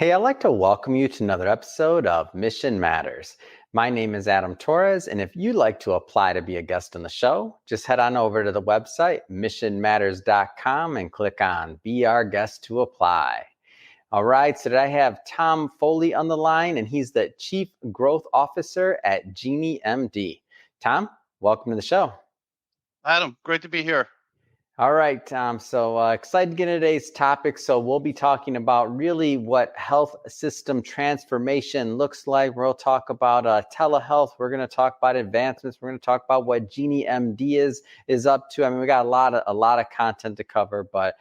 Hey, I'd like to welcome you to another episode of Mission Matters. My name is Adam Torres, and if you'd like to apply to be a guest on the show, just head on over to the website, missionmatters.com, and click on Be Our Guest to apply. All right, so today I have Tom Foley on the line, and he's the Chief Growth Officer at GenieMD. Tom, welcome to the show. Adam, great to be here. All right, Tom. So excited to get into today's topic. So we'll be talking about really what health system transformation looks like. We'll talk about telehealth. We're going to talk about advancements. We're going to talk about what GenieMD is up to. I mean, we got a lot of content to cover. But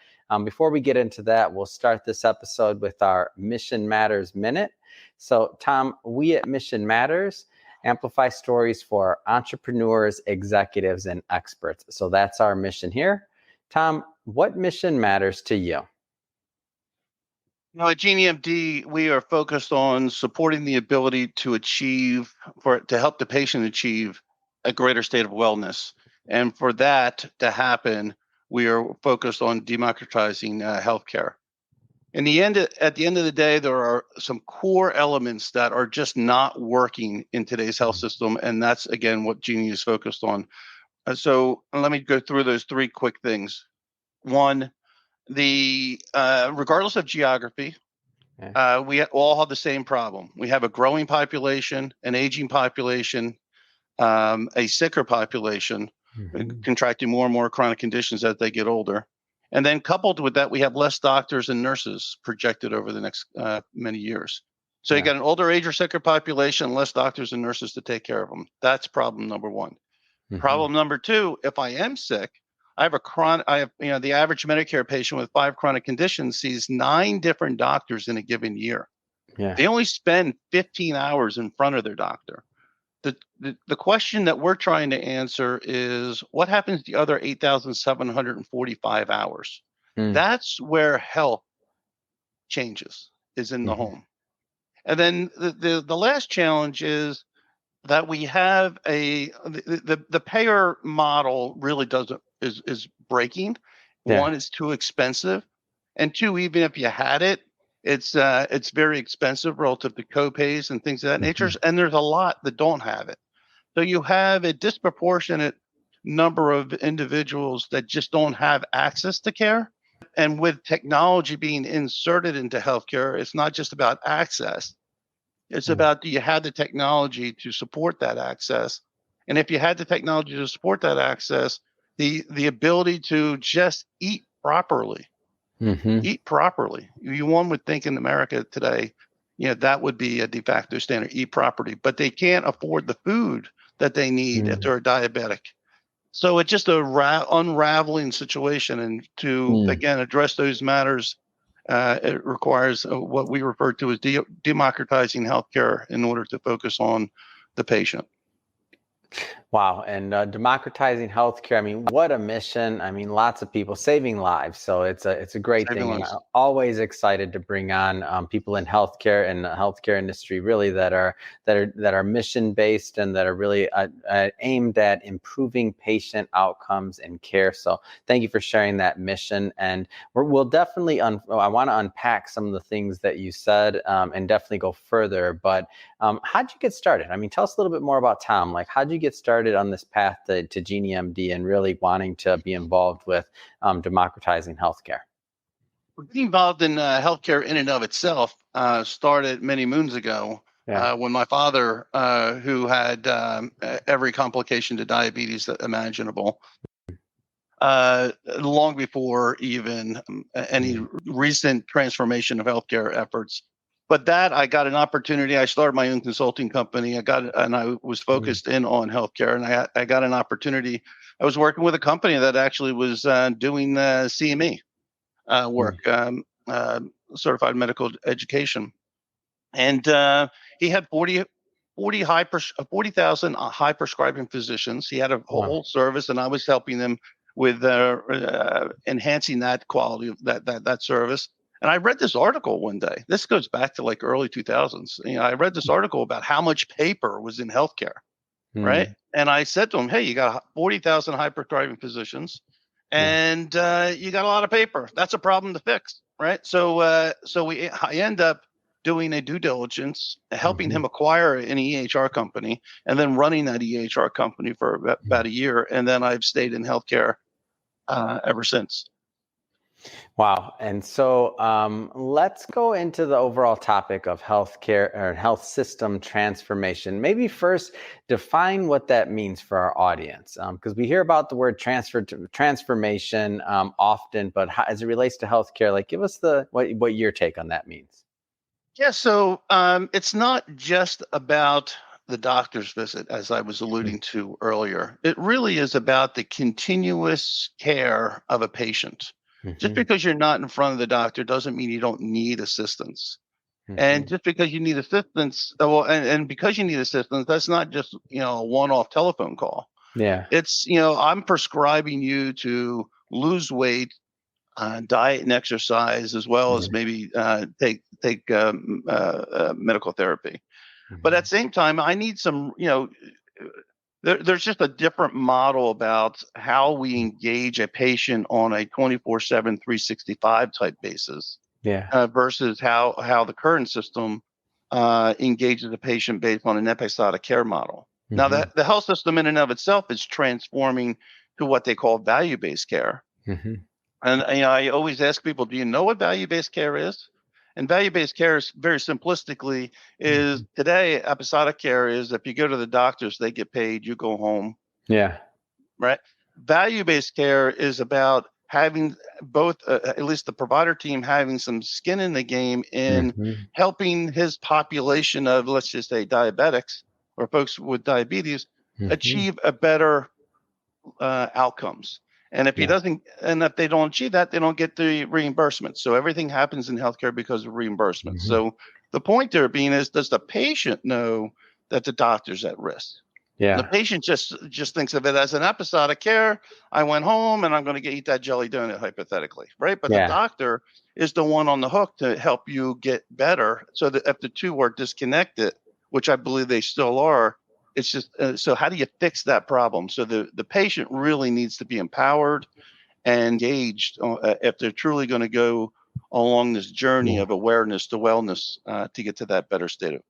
before we get into that, we'll start this episode with our Mission Matters Minute. So, Tom, we at Mission Matters amplify stories for entrepreneurs, executives, and experts. So that's our mission here. Tom, what mission matters to you? At GenieMD, we are focused on supporting the ability to help the patient achieve a greater state of wellness. And for that to happen, we are focused on democratizing healthcare. At the end of the day, there are some core elements that are just not working in today's health system. And that's, again, what Genie is focused on. So let me go through those three quick things. One, regardless of geography, we all have the same problem. We have a growing population, an aging population, a sicker population, contracting more and more chronic conditions as they get older. And then coupled with that, we have less doctors and nurses projected over the next many years. So you got an older age or sicker population, less doctors and nurses to take care of them. That's problem number one. Problem number two, if I am sick, the average Medicare patient with 5 chronic conditions sees 9 different doctors in a given year. Yeah. They only spend 15 hours in front of their doctor. The question that we're trying to answer is what happens to the other 8,745 hours? That's where health changes, is in the home. And then the last challenge is that we have the payer model really is breaking. Yeah. One, it's too expensive, and two, even if you had it, it's very expensive relative to copays and things of that nature. And there's a lot that don't have it. So you have a disproportionate number of individuals that just don't have access to care. And with technology being inserted into healthcare, it's not just about access. It's about, do you have the technology to support that access? And if you had the technology to support that access, the ability to just eat properly, one would think in America today, that would be a de facto standard, eat properly, but they can't afford the food that they need if they're diabetic. So it's just a unraveling situation. And to, again, address those matters, it requires what we refer to as democratizing healthcare in order to focus on the patient. Wow. And democratizing healthcare. I mean, what a mission. I mean, lots of people saving lives. So it's a great thing. And I'm always excited to bring on people in healthcare and the healthcare industry really that are mission based and that are really aimed at improving patient outcomes and care. So thank you for sharing that mission. And we'll definitely, I want to unpack some of the things that you said and definitely go further. But how'd you get started? I mean, tell us a little bit more about Tom. Like, how'd you get started on this path to GenieMD and really wanting to be involved with democratizing healthcare? Getting involved in healthcare in and of itself started many moons ago when my father, who had every complication to diabetes imaginable, long before even any recent transformation of healthcare efforts. But I got an opportunity. I started my own consulting company. I was focused in on healthcare, and I got an opportunity. I was working with a company that actually was doing CME work, certified medical education, and he had 40,000 high prescribing physicians. He had a whole service, and I was helping them with enhancing that quality of that service. And I read this article one day. This goes back to like early 2000s. I read this article about how much paper was in healthcare, right? And I said to him, "Hey, you got 40,000 high prescribing physicians, and you got a lot of paper. That's a problem to fix, right?" So I end up doing a due diligence, helping him acquire an EHR company, and then running that EHR company for about a year. And then I've stayed in healthcare ever since. Wow. And so let's go into the overall topic of healthcare or health system transformation. Maybe first define what that means for our audience, because we hear about the word transformation often, but as it relates to healthcare, like give us what your take on that means. Yeah. So it's not just about the doctor's visit, as I was alluding to earlier. It really is about the continuous care of a patient. Just because you're not in front of the doctor doesn't mean you don't need assistance. And just because you need assistance, and because you need assistance, that's not just, a one-off telephone call. Yeah. It's, I'm prescribing you to lose weight, diet and exercise, as well as maybe take medical therapy. But at the same time, I need some, there's just a different model about how we engage a patient on a 24/7, 365 type basis. Yeah. Versus how the current system engages the patient based on an episodic care model. Now, that the health system in and of itself is transforming to what they call value-based care. And I always ask people, do you know what value-based care is? And value-based care is very simplistically is today episodic care is if you go to the doctors, they get paid, you go home. Yeah. Right. Value-based care is about having both, at least the provider team, having some skin in the game in helping his population of, let's just say, diabetics or folks with diabetes achieve a better outcomes. And if he doesn't, and if they don't achieve that, they don't get the reimbursement. So everything happens in healthcare because of reimbursement. So the point there being is, does the patient know that the doctor's at risk? Yeah. The patient just thinks of it as an episodic care. I went home and I'm going to eat that jelly donut, hypothetically, right? But the doctor is the one on the hook to help you get better. So that if the two are disconnected, which I believe they still are, it's just so how do you fix that problem? So the patient really needs to be empowered and engaged if they're truly going to go along this journey of awareness to wellness to get to that better state of.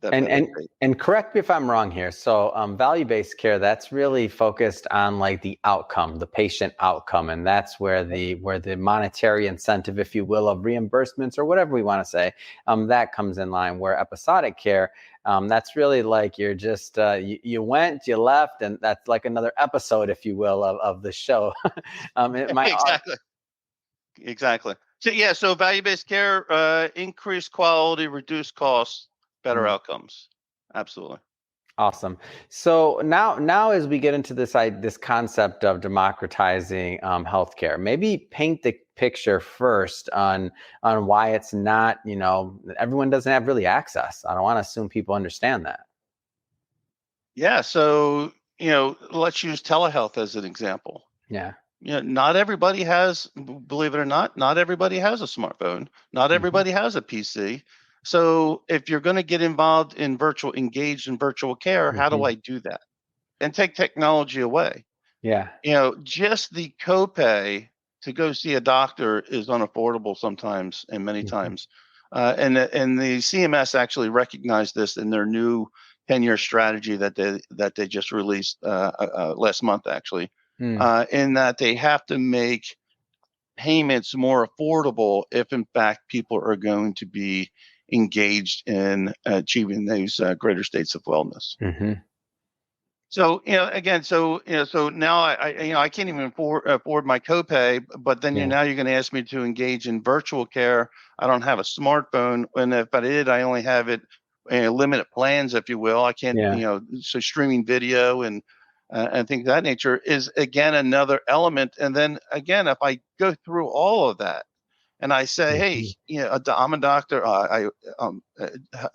And correct me if I'm wrong here. So value-based care, that's really focused on like the outcome, the patient outcome. And that's where the monetary incentive, if you will, of reimbursements or whatever we want to say, that comes in line. Where episodic care, that's really like you're just, you went, you left, and that's like another episode, if you will, of the show. Exactly. So value-based care, increased quality, reduced costs, better outcomes. Absolutely. Awesome. So now as we get into this concept of democratizing healthcare, maybe paint the picture first on why it's not, everyone doesn't have really access. I don't want to assume people understand that. Yeah. So, let's use telehealth as an example. Yeah. Not everybody has, believe it or not everybody has a smartphone. Not everybody has a PC. So if you're going to get engaged in virtual care, how do I do that? And take technology away. Yeah. Just the copay to go see a doctor is unaffordable sometimes and many times. And the CMS actually recognized this in their new 10-year strategy that they just released last month, actually, in that they have to make payments more affordable if in fact people are going to be engaged in achieving those greater states of wellness. So so now I can't even afford my copay, but then you're going to ask me to engage in virtual care. I don't have a smartphone, and if I did, I only have it limited plans, if you will. I can't so streaming video and things of that nature is again another element. And then again, if I go through all of that, and I say, hey, I'm a doctor.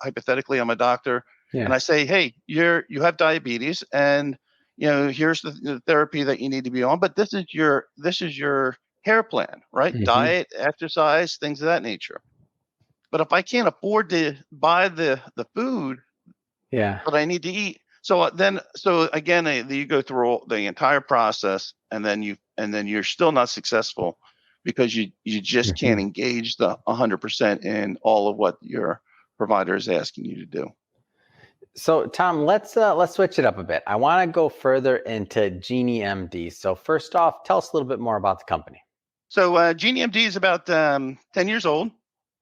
Hypothetically, I'm a doctor, and I say, hey, you have diabetes, and here's the therapy that you need to be on. But this is your care plan, right? Diet, exercise, things of that nature. But if I can't afford to buy the food, but I need to eat, so again, you go through the entire process, and then you're still not successful. Because you just can't engage the 100% in all of what your provider is asking you to do. So Tom, let's switch it up a bit. I want to go further into GenieMD. So first off, tell us a little bit more about the company. So GenieMD is about 10 years old.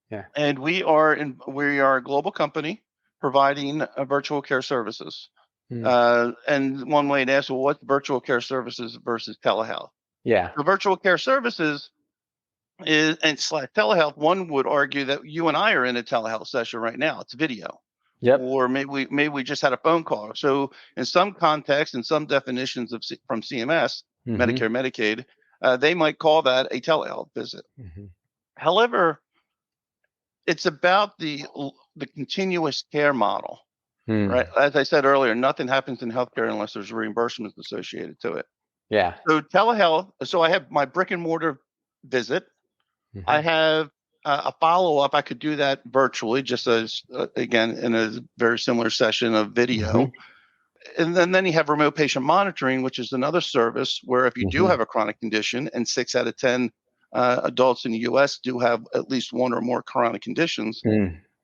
Yeah. And we are a global company providing virtual care services. And one way to ask, well, what's virtual care services versus telehealth? Yeah. The virtual care services and telehealth, one would argue that you and I are in a telehealth session right now. It's video. Yep. Or maybe we just had a phone call. So in some contexts and some definitions from CMS, Medicare, Medicaid, they might call that a telehealth visit. However, it's about the continuous care model, right? As I said earlier, nothing happens in healthcare unless there's reimbursements associated to it. Yeah. So telehealth. So I have my brick and mortar visit. I have a follow-up. I could do that virtually, just as, again, in a very similar session of video. And then you have remote patient monitoring, which is another service where if you do have a chronic condition, and 6 out of 10 adults in the U.S. do have at least one or more chronic conditions,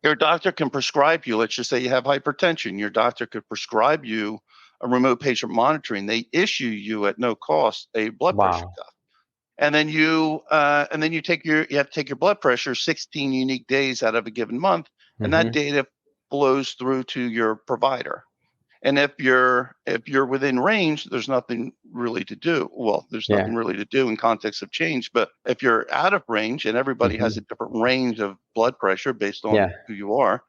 your doctor can prescribe you. Let's just say you have hypertension. Your doctor could prescribe you a remote patient monitoring. They issue you at no cost a blood pressure cuff. And then you have to take your blood pressure 16 unique days out of a given month, and that data flows through to your provider. And if you're within range, there's nothing really to do. Well, there's nothing really to do in context of change. But if you're out of range, and everybody has a different range of blood pressure based on who you are,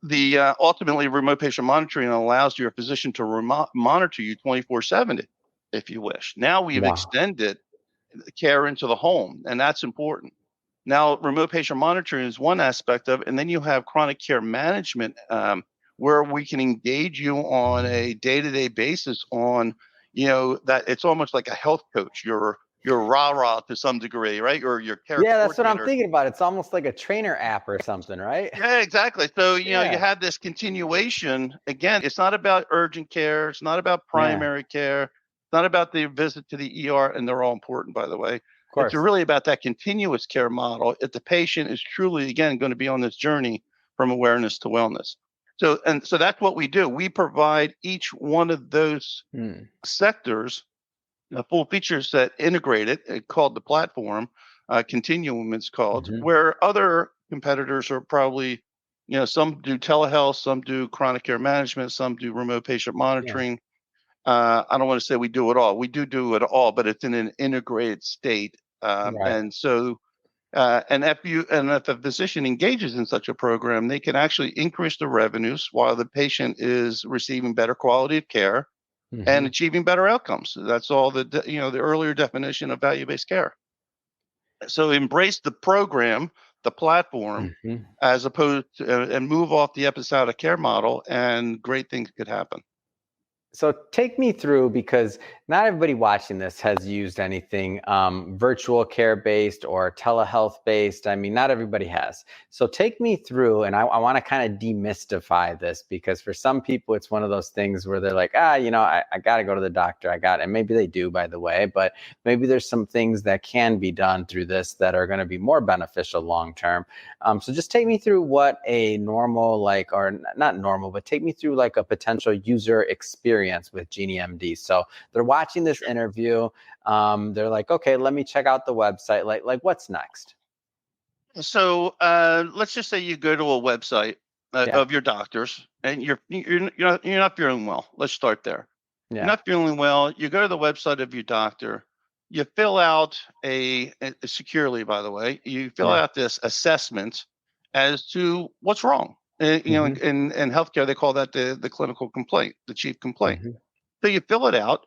the ultimately remote patient monitoring allows your physician to monitor you 24/7 if you wish. Now we've extended care into the home, and that's important. Now, remote patient monitoring is one aspect of it, and then you have chronic care management, where we can engage you on a day-to-day basis on, that it's almost like a health coach. You're rah-rah to some degree, right? Or your care. Yeah, that's what I'm thinking about. It's almost like a trainer app or something, right? Yeah, exactly. So, you have this continuation. Again, it's not about urgent care. It's not about primary care. It's not about the visit to the ER, and they're all important, by the way. Of course. It's really about that continuous care model if the patient is truly, again, going to be on this journey from awareness to wellness. So that's what we do. We provide each one of those sectors a full feature set integrated, called the platform, continuum it's called, where other competitors are probably, some do telehealth, some do chronic care management, some do remote patient monitoring. I don't want to say we do it all. We do it all, but it's in an integrated state. And so, and if a physician engages in such a program, they can actually increase the revenues while the patient is receiving better quality of care and achieving better outcomes. That's all the earlier definition of value-based care. So embrace the program, the platform, as opposed to, and move off the episodic care model, and great things could happen. So take me through, because not everybody watching this has used anything virtual care based or telehealth based. I mean, not everybody has. So take me through, and I want to kind of demystify this, because for some people, it's one of those things where they're like, I got to go to the doctor. And maybe they do, by the way, but maybe there's some things that can be done through this that are going to be more beneficial long term. So just take me through what a normal, or not normal, but take me through like a potential user experience with GenieMD. So they're watching this interview. They're like, okay, let me check out the website. Like what's next? So let's just say you go to a website of your doctors, and you're not feeling well. Let's start there. You're not feeling well. You go to the website of your doctor. You fill out securely, by the way. You fill out this assessment as to what's wrong. In healthcare, they call that the clinical complaint, the chief complaint. So you fill it out.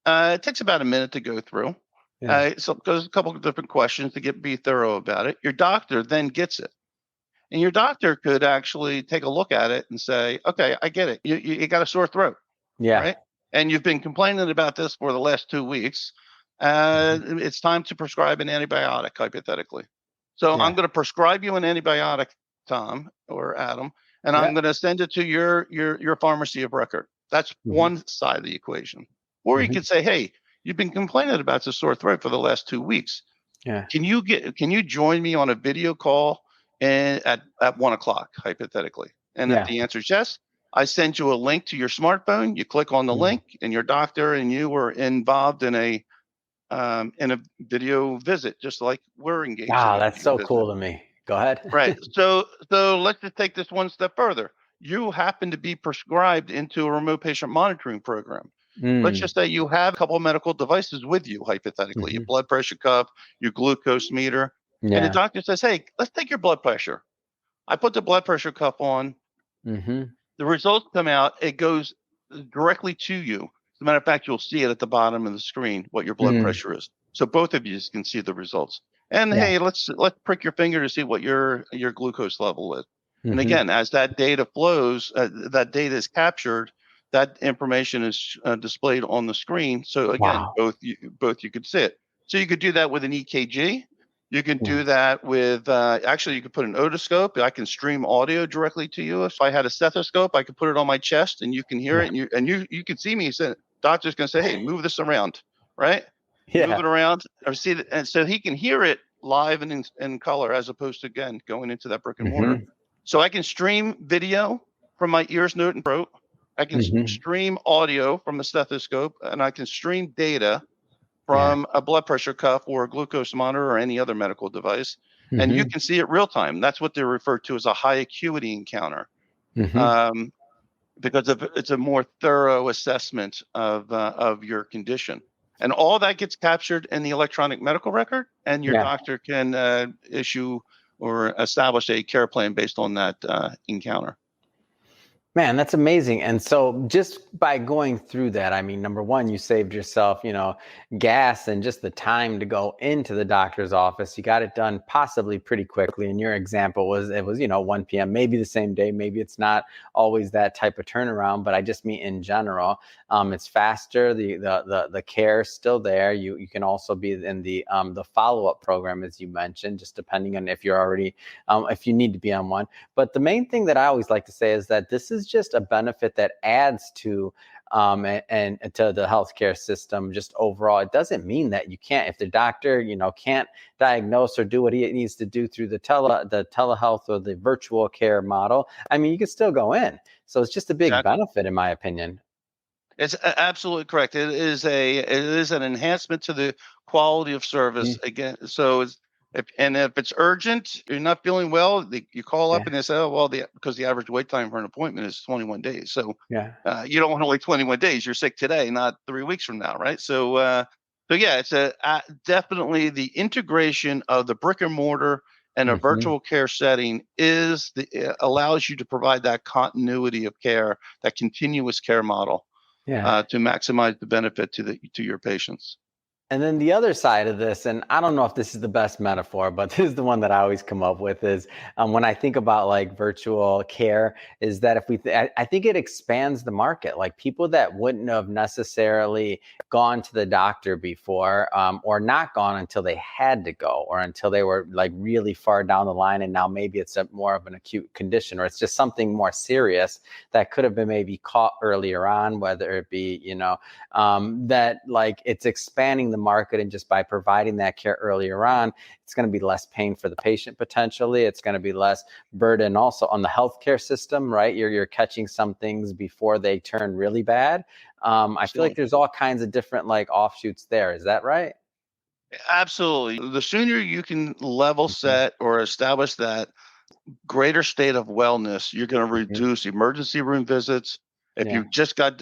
It takes about a minute to go through. So it goes a couple of different questions to be thorough about it. Your doctor then gets it. And your doctor could actually take a look at it and say, okay, I get it. You got a sore throat. Right? And you've been complaining about this for the last 2 weeks. It's time to prescribe an antibiotic, hypothetically. So I'm going to prescribe you an antibiotic, Tom or Adam, and I'm going to send it to your pharmacy of record. That's one side of the equation. Or you could say, hey, you've been complaining about the sore throat for the last 2 weeks. Can you join me on a video call at 1:00, hypothetically. And if the answer is yes, I send you a link to your smartphone. You click on the link, and your doctor and you were involved in a video visit, just like we're engaged in. Wow, that's so cool to me. Go ahead. Right. So let's just take this one step further. You happen to be prescribed into a remote patient monitoring program. Let's just say you have a couple of medical devices with you, hypothetically, your blood pressure cuff, your glucose meter, and the doctor says, "Hey, let's take your blood pressure." I put the blood pressure cuff on. The results come out. It goes directly to you. As a matter of fact, you'll see it at the bottom of the screen what your blood pressure is. So both of you can see the results. And hey, let's prick your finger to see what your glucose level is. And again, as that data flows, that data is captured. That information is displayed on the screen. So again, both you could see it. So you could do that with an EKG. You can do that with actually you could put an otoscope. I can stream audio directly to you. If I had a stethoscope, I could put it on my chest and you can hear it, and you can see me. So doctor's going to say, "Hey, move this around," right? Move it around or see it, and so he can hear it live and in color, as opposed to again going into that brick and mortar. So I can stream video from my ears, nose, and throat. I can stream audio from a stethoscope, and I can stream data from a blood pressure cuff or a glucose monitor or any other medical device, and you can see it real time. That's what they refer to as a high acuity encounter, because it's a more thorough assessment of your condition, and all that gets captured in the electronic medical record, and your doctor can issue or establish a care plan based on that encounter. Man, that's amazing. And so just by going through that, I mean, number one, you saved yourself, gas and just the time to go into the doctor's office. You got it done possibly pretty quickly. In your example it was 1 p.m., maybe the same day, maybe it's not always that type of turnaround, but I just mean in general, it's faster. The care is still there. You can also be in the follow-up program, as you mentioned, just depending on if you're already, if you need to be on one. But the main thing that I always like to say is that this is just a benefit that adds to and to the healthcare system just overall. It doesn't mean that you can't, if the doctor can't diagnose or do what he needs to do through the telehealth or the virtual care model. I mean, you can still go in. So it's just a big benefit, in my opinion. It's absolutely correct. It is an enhancement to the quality of service again. So if it's urgent, you're not feeling well, you call up and they say, "Oh, well, because the average wait time for an appointment is 21 days. So you don't want to wait 21 days. You're sick today, not 3 weeks from now, right? So it's definitely the integration of the brick and mortar and a virtual care setting allows you to provide that continuity of care, that continuous care model, to maximize the benefit to your patients. And then the other side of this, and I don't know if this is the best metaphor, but this is the one that I always come up with, is when I think about like virtual care, is that if I think it expands the market. Like people that wouldn't have necessarily gone to the doctor before, or not gone until they had to go, or until they were like really far down the line, and now maybe it's more of an acute condition, or it's just something more serious that could have been maybe caught earlier on, whether it be that like it's expanding the market, and just by providing that care earlier on, it's going to be less pain for the patient potentially. It's going to be less burden also on the healthcare system, right? You're catching some things before they turn really bad. I feel like there's all kinds of different like offshoots there. Is that right? Absolutely. The sooner you can level set or establish that greater state of wellness, you're going to reduce emergency room visits. If you just got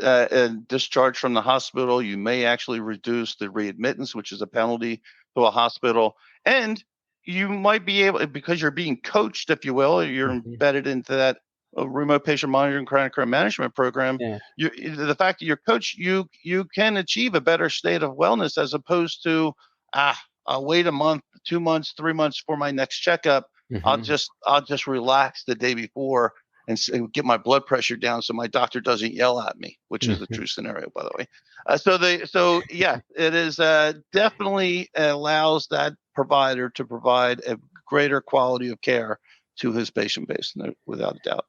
discharged from the hospital, you may actually reduce the readmittance, which is a penalty to a hospital. And you might be able, because you're being coached, if you will, you're embedded into that remote patient monitoring chronic care management program. The fact that you're coached, you can achieve a better state of wellness, as opposed to, I'll wait a month, 2 months, 3 months for my next checkup. I'll just relax the day before and get my blood pressure down so my doctor doesn't yell at me, which is the true scenario, by the way. It is definitely allows that provider to provide a greater quality of care to his patient base, without a doubt.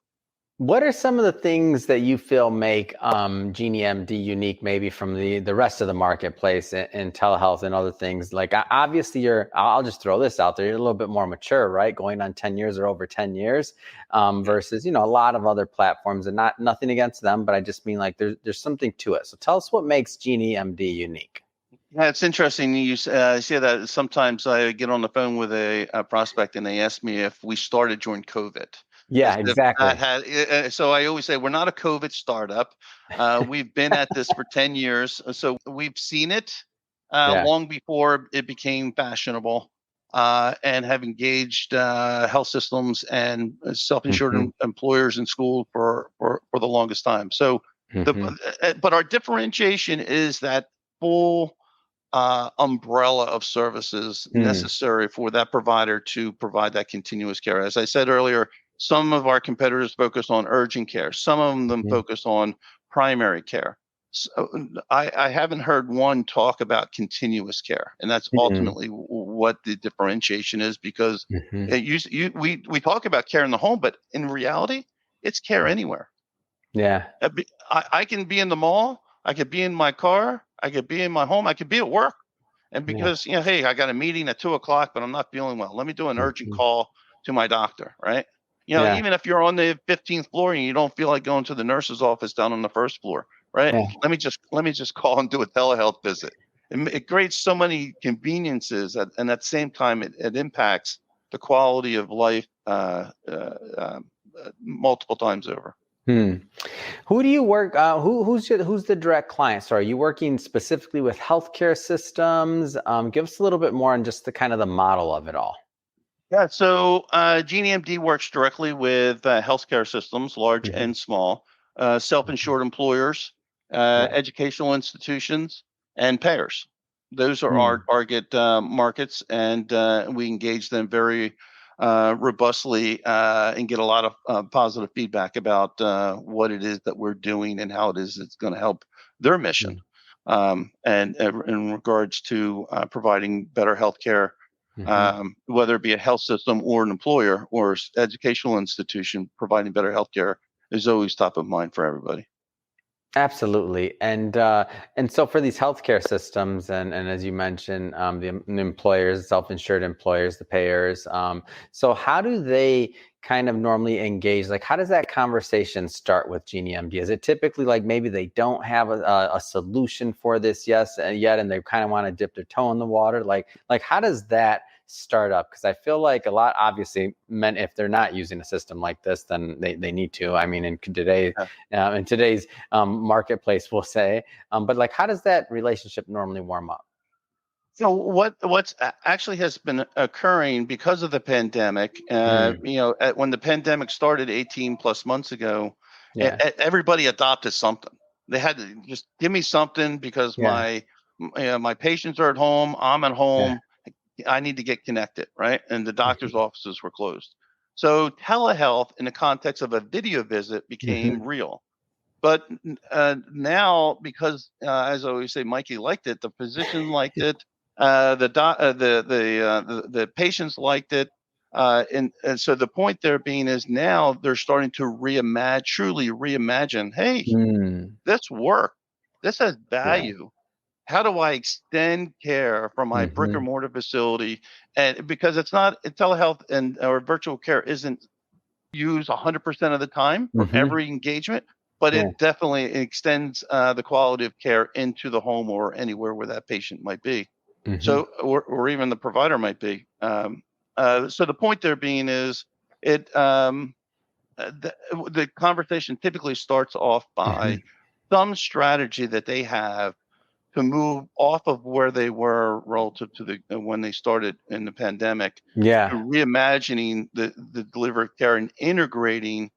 What are some of the things that you feel make GenieMD unique, maybe from the rest of the marketplace in telehealth and other things? Like obviously, I'll just throw this out there. You're a little bit more mature, right? Going on 10 years or over 10 years, versus a lot of other platforms. And nothing against them, but I just mean like there's something to it. So tell us what makes GenieMD unique. Yeah, it's interesting. You see that sometimes I get on the phone with a prospect and they ask me if we started during COVID. Yeah, exactly. So I always say we're not a COVID startup. We've been at this for 10 years. So we've seen it long before it became fashionable, and have engaged health systems and self-insured employers in school for the longest time. So, but our differentiation is that full umbrella of services necessary for that provider to provide that continuous care. As I said earlier, some of our competitors focus on urgent care. Some of them focus on primary care. So I haven't heard one talk about continuous care, and that's ultimately what the differentiation is. Because we talk about care in the home, but in reality, it's care anywhere. Yeah, I can be in the mall, I could be in my car, I could be in my home, I could be at work, and because hey, I got a meeting at 2:00, but I'm not feeling well. Let me do an urgent call to my doctor, right? Even if you're on the 15th floor and you don't feel like going to the nurse's office down on the first floor, right? Let me just call and do a telehealth visit. It creates so many conveniences, and at the same time, it impacts the quality of life multiple times over. Who do you work? Who's the direct client? So are you working specifically with healthcare systems? Give us a little bit more on just the kind of the model of it all. Yeah, so GenieMD works directly with healthcare systems, large and small, self-insured employers, educational institutions, and payers. Those are our target markets, and we engage them very robustly and get a lot of positive feedback about what it is that we're doing and how it is it's going to help their mission. And in regards to providing better healthcare, whether it be a health system or an employer or educational institution, providing better healthcare is always top of mind for everybody. Absolutely. And so for these healthcare systems and as you mentioned, the employers, self-insured employers, the payers, so how do they kind of normally engage? Like, how does that conversation start with GenieMD? Is it typically like maybe they don't have a solution for this yet, and they kind of want to dip their toe in the water? Like how does that start up? Because I feel like a lot, obviously, if they're not using a system like this, then they need to. I mean, in today's marketplace, we'll say. But like, how does that relationship normally warm up? So what's actually has been occurring because of the pandemic, when the pandemic started 18 plus months ago, everybody adopted something. They had to just give me something because my patients are at home, I'm at home. I need to get connected, right? And the doctor's offices were closed. So telehealth in the context of a video visit became real. But now, because as I always say, Mikey liked it, the physician liked it, the patients liked it, and so the point there being is now they're starting to truly reimagine. Hey, this worked. This has value. How do I extend care from my brick and mortar facility? And because it's not telehealth or virtual care isn't used 100% of the time from every engagement, but it definitely extends the quality of care into the home or anywhere where that patient might be. So, or even the provider might be. So the point there being is the conversation typically starts off by some strategy that they have to move off of where they were relative to when they started in the pandemic, to reimagining the delivery of care and integrating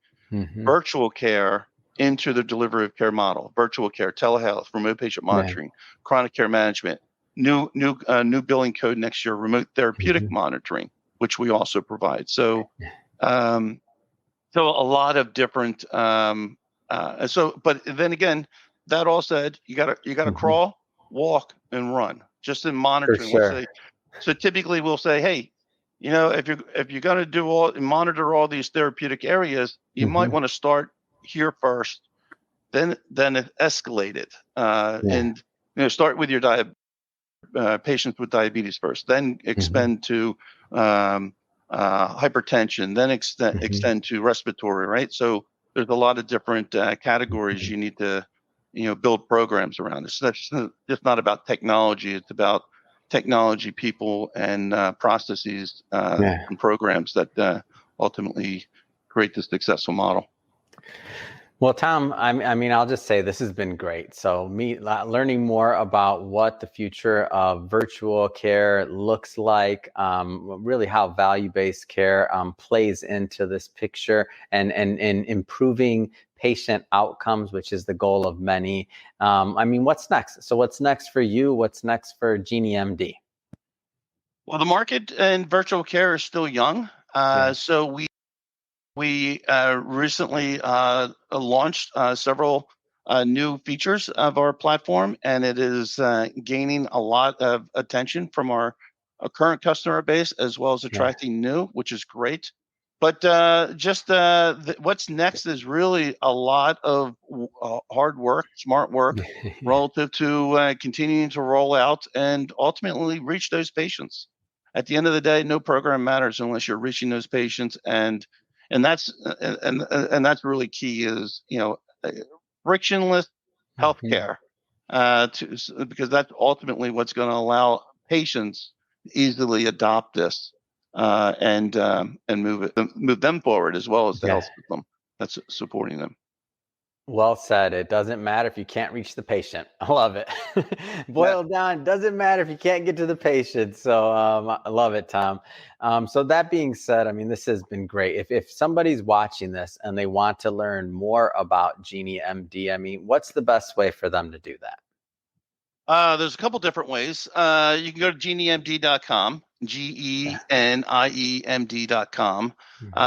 virtual care into the delivery of care model. Virtual care, telehealth, remote patient monitoring, chronic care management, new billing code next year, remote therapeutic monitoring, which we also provide. So, so a lot of different. But then again, that all said, you gotta crawl, walk, and run. Just in monitoring, so typically we'll say, hey, if you're going to monitor all these therapeutic areas, you might want to start here first, then escalate it, and start with your patients with diabetes first, then expand to hypertension, then extend to respiratory, right? So there's a lot of different categories you need to build programs around. It's just not about technology. It's about technology, people, and processes and programs that ultimately create the successful model. Well, Tom, I mean, I'll just say this has been great. So learning more about what the future of virtual care looks like, really how value-based care plays into this picture, and improving patient outcomes, which is the goal of many. I mean, what's next? So what's next for you? What's next for GenieMD? Well, the market in virtual care is still young. So we recently launched several new features of our platform, and it is gaining a lot of attention from our current customer base, as well as attracting new, which is great. But what's next is really a lot of hard work, smart work, relative to continuing to roll out and ultimately reach those patients. At the end of the day, no program matters unless you're reaching those patients, and that's really key, is frictionless healthcare, because that's ultimately what's going to allow patients to easily adopt this and move them forward, as well as the health system that's supporting them. Well said. It doesn't matter if you can't reach the patient. I love it. Boiled down, doesn't matter if you can't get to the patient. So I love it, Tom. So that being said, I mean, this has been great. If somebody's watching this and they want to learn more about GenieMD, I mean, what's the best way for them to do that? There's a couple different ways. You can go to GenieMD.com, GenieMD.com,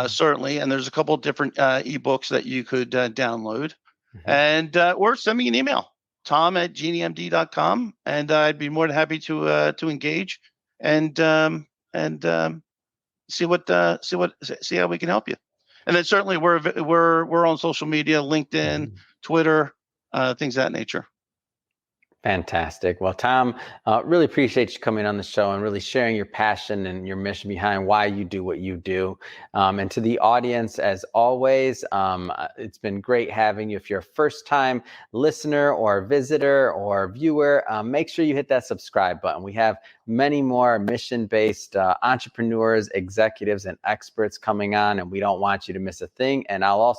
certainly. And there's a couple different ebooks that you could download. And or send me an email, tom@geniemd.com, and I'd be more than happy to engage and see how we can help you. And then certainly we're on social media, LinkedIn, Twitter, things of that nature. Fantastic. Well, Tom, really appreciate you coming on the show and really sharing your passion and your mission behind why you do what you do. And to the audience, as always, it's been great having you. If you're a first-time listener or visitor or viewer, make sure you hit that subscribe button. We have many more mission-based entrepreneurs, executives, and experts coming on, and we don't want you to miss a thing. And we'll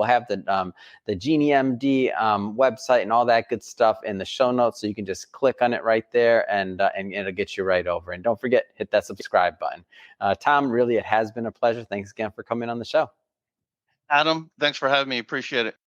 have the GenieMD website and all that good stuff in the show notes, so you can just click on it right there, and it'll get you right over. And don't forget, hit that subscribe button. Tom, really, it has been a pleasure. Thanks again for coming on the show. Adam, thanks for having me. Appreciate it.